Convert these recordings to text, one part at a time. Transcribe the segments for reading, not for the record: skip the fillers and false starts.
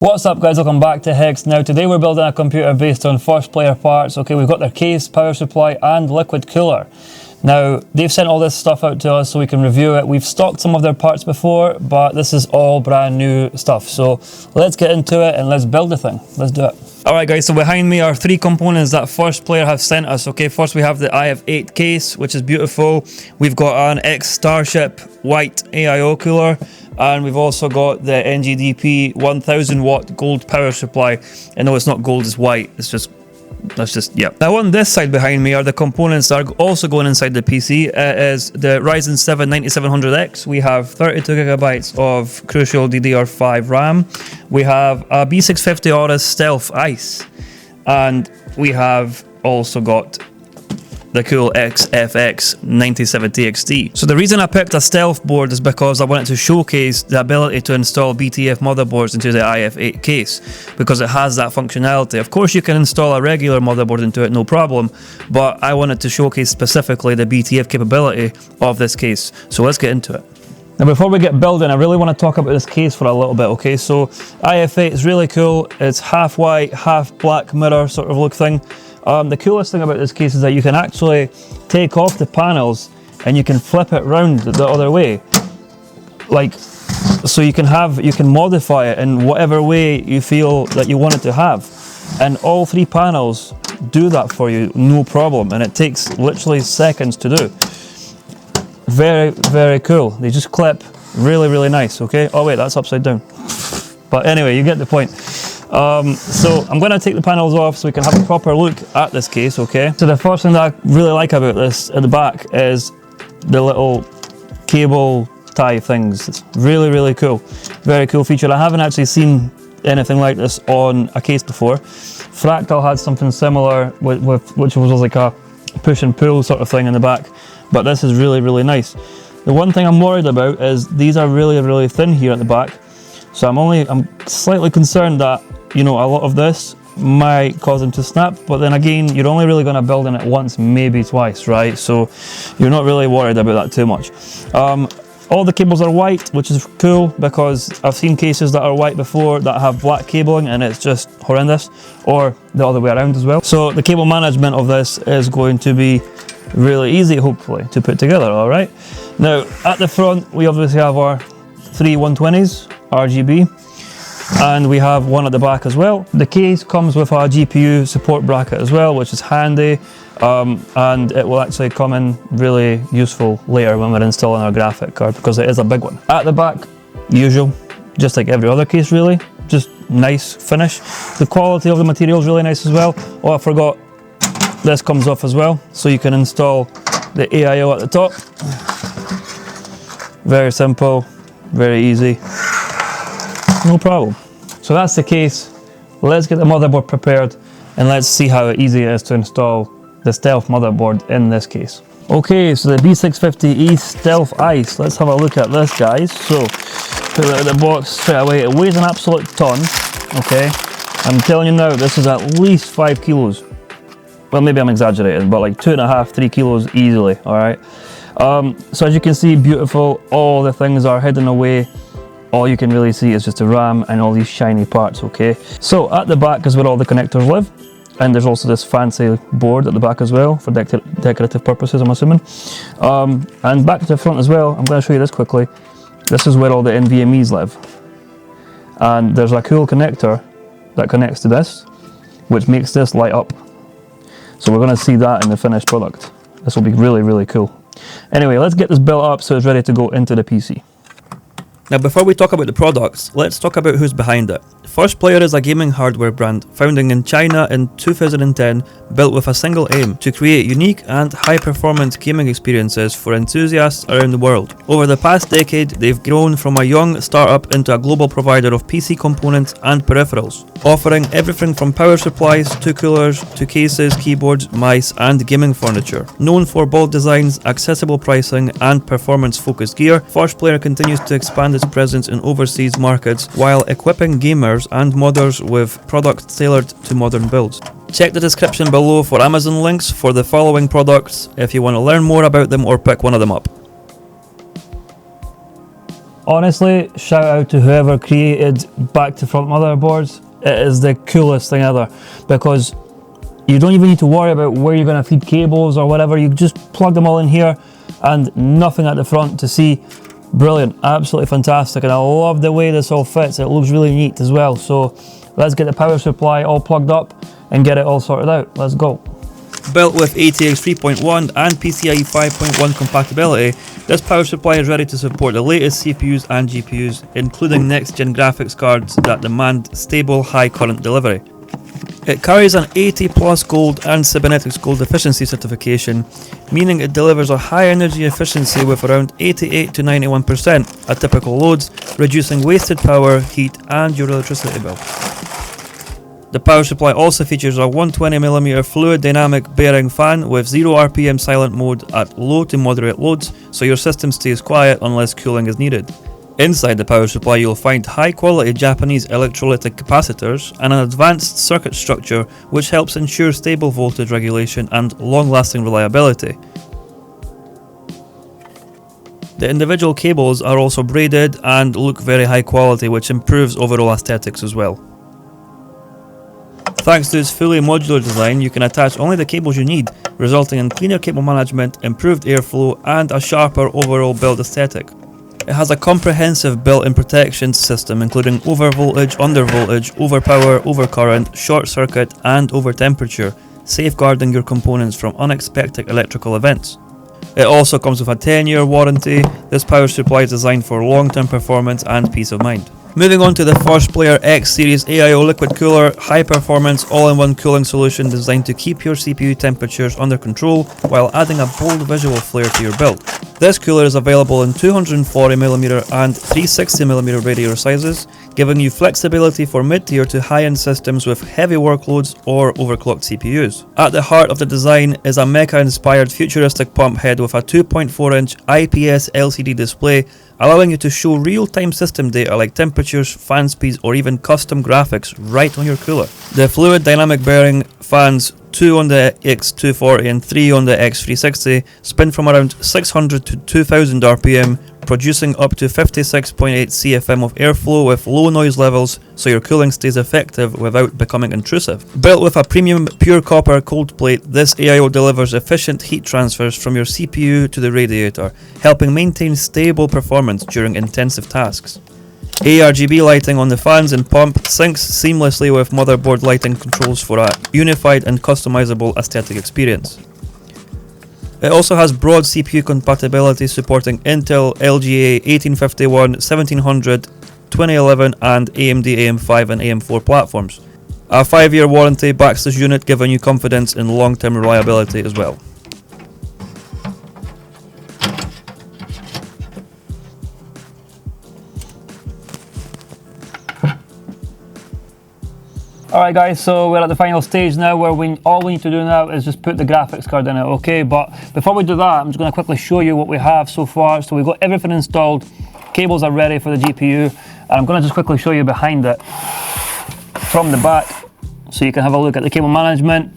What's up guys, welcome back to Hex. Now today we're building a computer based on 1STPLAYER parts. Okay, we've got their case, power supply and liquid cooler. Now they've sent all this stuff out to us so we can review it. We've stocked some of their parts before, but this is all brand new stuff. So let's get into it and let's build the thing. Let's do it. Alright guys, so behind me are three components that 1STPLAYER have sent us. Okay, first we have the IF8 case, which is beautiful. We've got an X-Starship white AIO cooler. And we've also got the NGDP 1000 watt gold power supply. And no, it's not gold, it's white. It's just, yeah. Now on this side behind me are the components that are also going inside the PC. It is the Ryzen 7 9700X. We have 32 gigabytes of crucial DDR5 RAM. We have a B650 Aorus Stealth Ice. And we have also got the cool XFX 97 XT. So the reason I picked a stealth board is because I wanted to showcase the ability to install BTF motherboards into the IF8 case, because it has that functionality. Of course you can install a regular motherboard into it, no problem, but I wanted to showcase specifically the BTF capability of this case. So let's get into it. Now before we get building, I really want to talk about this case for a little bit, okay? So IF8 is really cool. It's half white, half black mirror sort of look thing. The coolest thing about this case is that you can actually take off the panels and you can flip it round the other way. Like, so you can modify it in whatever way you feel that you want it to have. And all three panels do that for you, no problem. And it takes literally seconds to do. Very, very cool. They just clip really, really nice, okay? Oh wait, that's upside down. But anyway, you get the point. So I'm going to take the panels off so we can have a proper look at this case, okay? So the first thing that I really like about this at the back is the little cable tie things. It's really, really cool. Very cool feature. I haven't actually seen anything like this on a case before. Fractal had something similar, which was like a push and pull sort of thing in the back, but this is really, really nice. The one thing I'm worried about is these are really, really thin here at the back. So I'm slightly concerned that, you know, a lot of this might cause them to snap, but then again, you're only really going to build in it once, maybe twice, right? So you're not really worried about that too much. All the cables are white, which is cool because I've seen cases that are white before that have black cabling and it's just horrendous, or the other way around as well. So the cable management of this is going to be really easy, hopefully, to put together, all right? Now, at the front, we obviously have our three 120s, RGB, and we have one at the back as well. The case comes with a GPU support bracket as well, which is handy, and it will actually come in really useful later when we're installing our graphic card, because it is a big one. At the back, usual, just like every other case really, just nice finish. The quality of the material is really nice as well. Oh, I forgot, this comes off as well, so you can install the AIO at the top. Very simple, very easy. No problem. So that's the case. Let's get the motherboard prepared and let's see how easy it is to install the Stealth motherboard in this case. Okay, so the B650E Stealth Ice. Let's have a look at this, guys. So, put it out of the box straight away. It weighs an absolute ton, okay? I'm telling you now, this is at least 5 kilos. Well, maybe I'm exaggerating, but like 2.5, 3 kilos easily, all right? So as you can see, beautiful. All the things are hidden away. All you can really see is just the RAM and all these shiny parts, okay? So at the back is where all the connectors live. And there's also this fancy board at the back as well for decorative purposes, I'm assuming. And back to the front as well, I'm going to show you this quickly. This is where all the NVMe's live. And there's a cool connector that connects to this, which makes this light up. So we're going to see that in the finished product. This will be really, really cool. Anyway, let's get this built up so it's ready to go into the PC. Now before we talk about the products, let's talk about who's behind it. 1STPLAYER is a gaming hardware brand founding in China in 2010, built with a single aim: to create unique and high-performance gaming experiences for enthusiasts around the world. Over the past decade, they've grown from a young startup into a global provider of PC components and peripherals, offering everything from power supplies to coolers to cases, keyboards, mice and gaming furniture. Known for bold designs, accessible pricing and performance-focused gear, 1STPLAYER continues to expand its presence in overseas markets while equipping gamers and modders with products tailored to modern builds. Check the description below for Amazon links for the following products if you want to learn more about them or pick one of them up. Honestly, shout out to whoever created back to front motherboards. It is the coolest thing ever, because you don't even need to worry about where you're going to feed cables or whatever. You just plug them all in here and nothing at the front to see. Brilliant, absolutely fantastic, and I love the way this all fits. It looks really neat as well. So let's get the power supply all plugged up and get it all sorted out. Let's go. Built with ATX 3.1 and PCIe 5.1 compatibility, this power supply is ready to support the latest CPUs and GPUs, including next-gen graphics cards that demand stable high current delivery. It carries an 80 plus gold and cybernetics gold efficiency certification, meaning it delivers a high energy efficiency with around 88 to 91% at typical loads, reducing wasted power, heat and your electricity bill. The power supply also features a 120mm fluid dynamic bearing fan with 0 RPM silent mode at low to moderate loads, so your system stays quiet unless cooling is needed. Inside the power supply you'll find high quality Japanese electrolytic capacitors and an advanced circuit structure which helps ensure stable voltage regulation and long-lasting reliability. The individual cables are also braided and look very high quality, which improves overall aesthetics as well. Thanks to its fully modular design, you can attach only the cables you need, resulting in cleaner cable management, improved airflow and a sharper overall build aesthetic. It has a comprehensive built-in protection system including overvoltage, undervoltage, overpower, overcurrent, short circuit and overtemperature, safeguarding your components from unexpected electrical events. It also comes with a 10-year warranty. This power supply is designed for long-term performance and peace of mind. Moving on to the 1STPLAYER X Series AIO liquid cooler, high performance all-in-one cooling solution designed to keep your CPU temperatures under control while adding a bold visual flair to your build. This cooler is available in 240mm and 360mm radiator sizes, giving you flexibility for mid-tier to high-end systems with heavy workloads or overclocked CPUs. At the heart of the design is a mecha-inspired futuristic pump head with a 2.4-inch IPS LCD display, allowing you to show real-time system data like temperatures, fan speeds or even custom graphics right on your cooler. The fluid dynamic bearing fans, 2 on the X240 and 3 on the X360, spin from around 600 to 2000 RPM, producing up to 56.8 CFM of airflow with low noise levels, so your cooling stays effective without becoming intrusive. Built with a premium pure copper cold plate, this AIO delivers efficient heat transfers from your CPU to the radiator, helping maintain stable performance during intensive tasks. ARGB lighting on the fans and pump syncs seamlessly with motherboard lighting controls for a unified and customizable aesthetic experience. It also has broad CPU compatibility supporting Intel, LGA, 1851, 1700, 2011 and AMD AM5 and AM4 platforms. A 5-year warranty backs this unit, giving you confidence in long-term reliability as well. Alright guys, so we're at the final stage now where all we need to do now is just put the graphics card in it, okay? But before we do that, I'm just going to quickly show you what we have so far. So we've got everything installed, cables are ready for the GPU, and I'm going to just quickly show you behind it from the back so you can have a look at the cable management.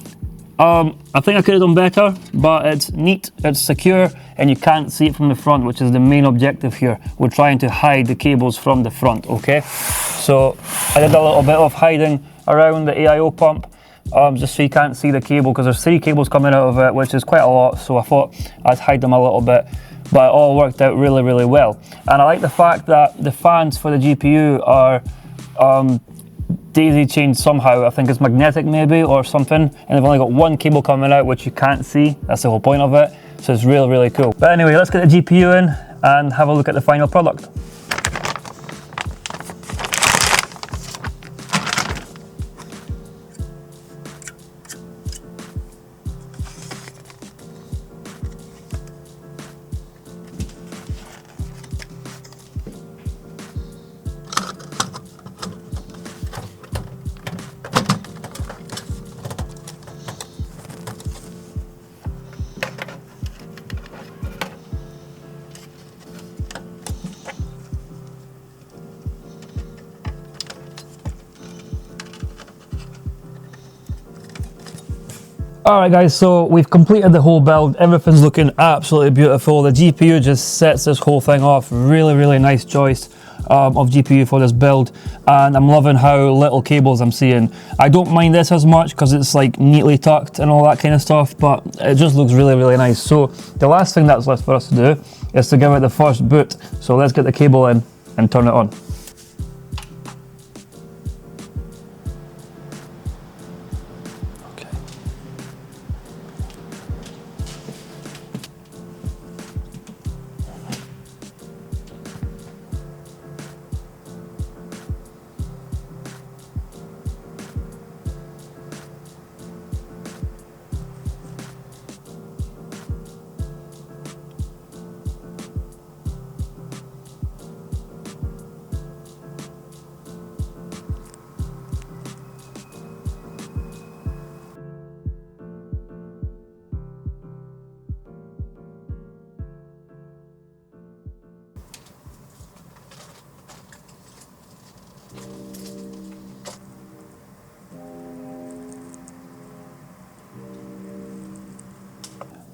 I think I could have done better, but it's neat, it's secure, and you can't see it from the front, which is the main objective here. We're trying to hide the cables from the front, okay? So I did a little bit of hiding around the AIO pump, just so you can't see the cable, because there's 3 cables coming out of it, which is quite a lot, so I thought I'd hide them a little bit, but it all worked out really, really well. And I like the fact that the fans for the GPU are daisy chained somehow. I think it's magnetic maybe or something, and they've only got 1 cable coming out, which you can't see. That's the whole point of it, so it's really, really cool. But anyway, let's get the GPU in and have a look at the final product. Alright guys, so we've completed the whole build. Everything's looking absolutely beautiful. The GPU just sets this whole thing off. Really nice choice of GPU for this build, and I'm loving how little cables I'm seeing. I don't mind this as much because it's like neatly tucked and all that kind of stuff, but it just looks really nice. So the last thing that's left for us to do is to give it the first boot. So let's get the cable in and turn it on.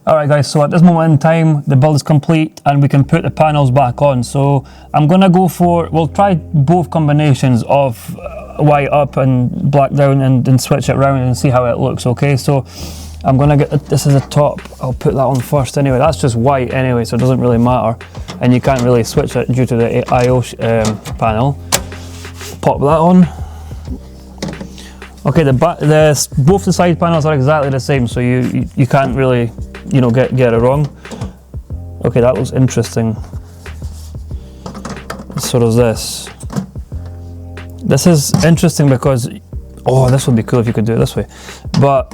Alright guys, so at this moment in time the build is complete and we can put the panels back on. So I'm gonna go for, we'll try both combinations of white up and black down and switch it around and see how it looks, okay? So I'm gonna get, this is the top, I'll put that on first anyway. That's just white anyway, so it doesn't really matter. And you can't really switch it due to the AIO panel. Pop that on. Okay, both the side panels are exactly the same, so you can't really, you know, get it wrong. Okay, that looks interesting. So does this. This is interesting because, oh, this would be cool if you could do it this way. But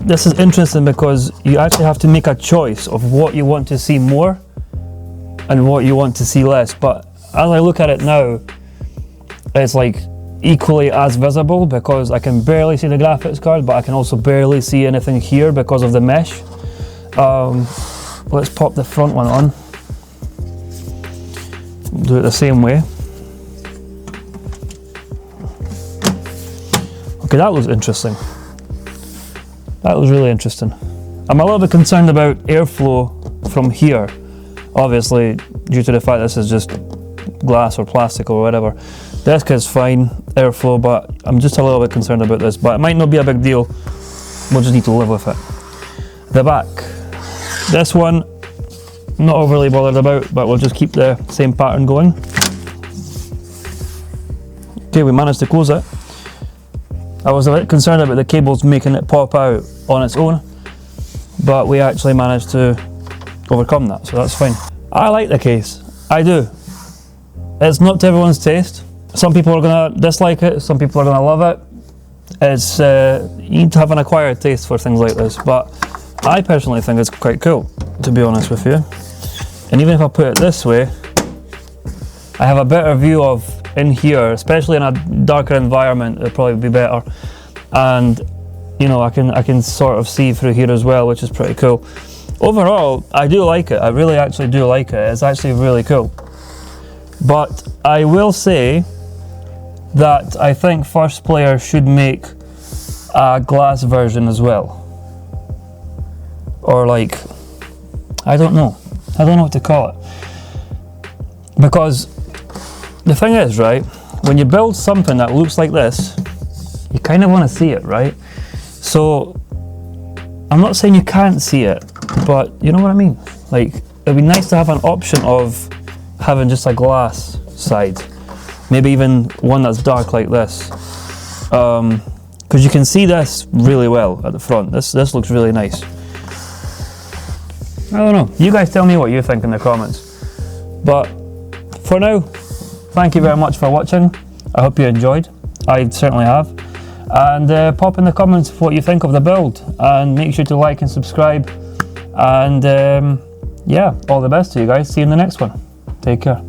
this is interesting because you actually have to make a choice of what you want to see more and what you want to see less. But as I look at it now, it's like equally as visible because I can barely see the graphics card, but I can also barely see anything here because of the mesh. Let's pop the front one on. Do it the same way. Okay, that looks interesting. That was really interesting. I'm a little bit concerned about airflow from here, obviously due to the fact this is just glass or plastic or whatever. Desk is fine, airflow, but I'm just a little bit concerned about this, but it might not be a big deal. We'll just need to live with it. The back. This one, not overly bothered about, but we'll just keep the same pattern going. Okay, we managed to close it. I was a bit concerned about the cables making it pop out on its own, but we actually managed to overcome that, so that's fine. I like the case, I do. It's not to everyone's taste. Some people are gonna dislike it, some people are gonna love it. It's, you need to have an acquired taste for things like this, but I personally think it's quite cool, to be honest with you. And even if I put it this way, I have a better view of in here, especially in a darker environment, it'll probably be better. And you know, I can sort of see through here as well, which is pretty cool. Overall, I do like it. I really actually do like it. It's actually really cool. But I will say that I think 1STPLAYER should make a glass version as well. Or like, I don't know what to call it. Because the thing is, right, when you build something that looks like this, you kind of want to see it, right? So I'm not saying you can't see it, but you know what I mean? Like, it'd be nice to have an option of having just a glass side, maybe even one that's dark like this, because you can see this really well at the front. This looks really nice. I don't know, you guys tell me what you think in the comments. But for now, thank you very much for watching. I hope you enjoyed. I certainly have. And pop in the comments what you think of the build, and make sure to like and subscribe. And yeah, all the best to you guys. See you in the next one. Take care.